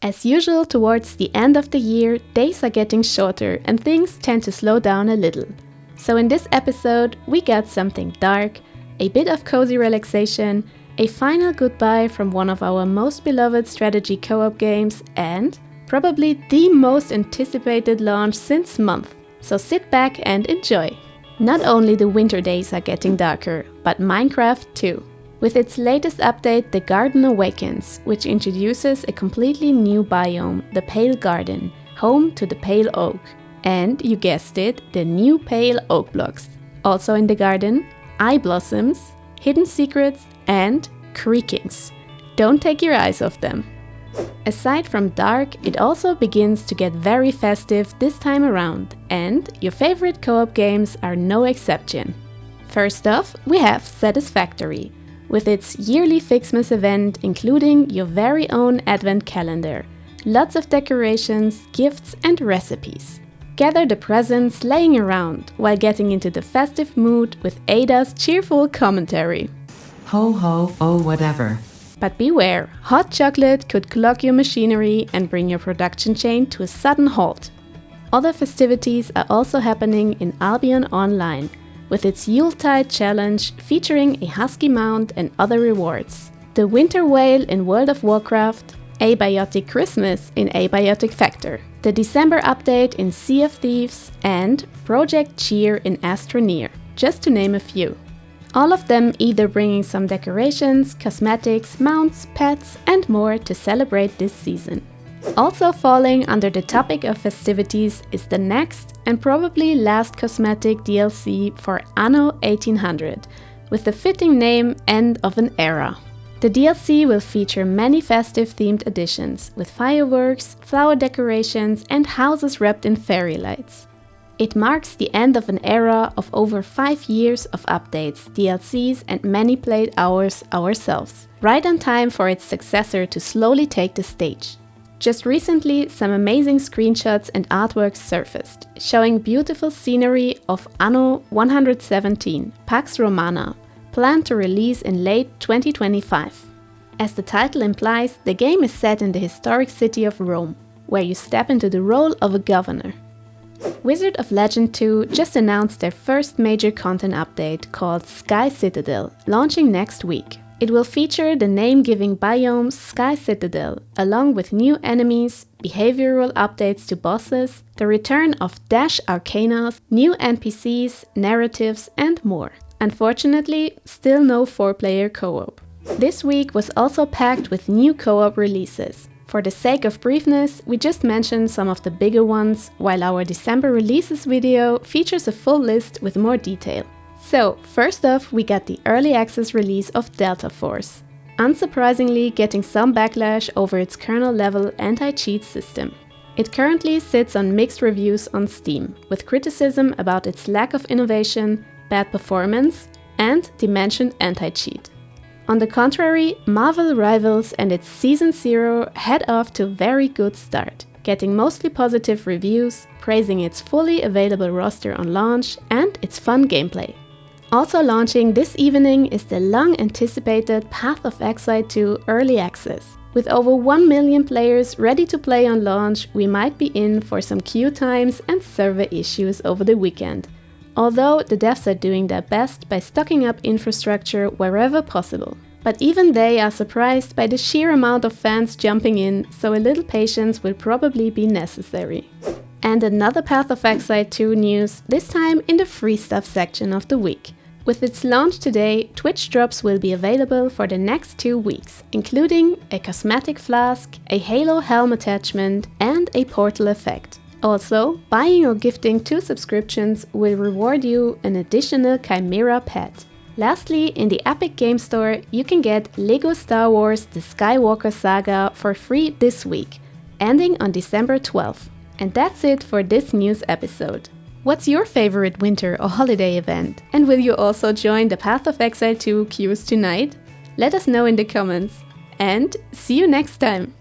As usual, towards the end of the year, days are getting shorter and things tend to slow down a little. So in this episode, we got something dark, a bit of cozy relaxation, a final goodbye from one of our most beloved strategy co-op games, and probably the most anticipated launch since months. So sit back and enjoy. Not only the winter days are getting darker, but Minecraft too. With its latest update, The Garden Awakens, which introduces a completely new biome, the Pale Garden, home to the Pale Oak. And, you guessed it, the new Pale Oak blocks. Also in the garden, eye blossoms, hidden secrets, and creakings. Don't take your eyes off them. Aside from dark, it also begins to get very festive this time around, and your favorite co-op games are no exception. First off, we have Satisfactory, with its yearly Fixmas event including your very own advent calendar, lots of decorations, gifts and recipes. Gather the presents laying around while getting into the festive mood with Ada's cheerful commentary. Ho ho, oh whatever. But beware, hot chocolate could clog your machinery and bring your production chain to a sudden halt. Other festivities are also happening in Albion Online, with its Yuletide challenge featuring a husky mount and other rewards, the Winter Whale in World of Warcraft, Abiotic Christmas in Abiotic Factor, the December update in Sea of Thieves, and Project Cheer in Astroneer, just to name a few. All of them either bringing some decorations, cosmetics, mounts, pets and more to celebrate this season. Also falling under the topic of festivities is the next and probably last cosmetic DLC for Anno 1800, with the fitting name End of an Era. The DLC will feature many festive themed additions, with fireworks, flower decorations and houses wrapped in fairy lights. It marks the end of an era of over 5 years of updates, DLCs and many played hours ourselves, right on time for its successor to slowly take the stage. Just recently, some amazing screenshots and artworks surfaced, showing beautiful scenery of Anno 117, Pax Romana, planned to release in late 2025. As the title implies, the game is set in the historic city of Rome, where you step into the role of a governor. Wizard of Legend 2 just announced their first major content update called Sky Citadel, launching next week. It will feature the name-giving biome Sky Citadel, along with new enemies, behavioral updates to bosses, the return of Dash Arcanas, new NPCs, narratives and more. Unfortunately, still no 4-player co-op. This week was also packed with new co-op releases. For the sake of briefness, we just mentioned some of the bigger ones, while our December releases video features a full list with more detail. So, first off, we got the early access release of Delta Force, unsurprisingly getting some backlash over its kernel-level anti-cheat system. It currently sits on mixed reviews on Steam, with criticism about its lack of innovation, bad performance, and the mentioned anti-cheat. On the contrary, Marvel Rivals and its Season 0 head off to a very good start, getting mostly positive reviews, praising its fully available roster on launch and its fun gameplay. Also launching this evening is the long-anticipated Path of Exile 2 Early Access. With over 1 million players ready to play on launch, we might be in for some queue times and server issues over the weekend. Although the devs are doing their best by stocking up infrastructure wherever possible. But even they are surprised by the sheer amount of fans jumping in, so a little patience will probably be necessary. And another Path of Exile 2 news, this time in the free stuff section of the week. With its launch today, Twitch drops will be available for the next 2 weeks, including a cosmetic flask, a Halo helm attachment, and a portal effect. Also, buying or gifting 2 subscriptions will reward you an additional Chimera pet. Lastly, in the Epic Game Store, you can get LEGO Star Wars The Skywalker Saga for free this week, ending on December 12th. And that's it for this news episode. What's your favorite winter or holiday event? And will you also join the Path of Exile 2 queues tonight? Let us know in the comments. And see you next time!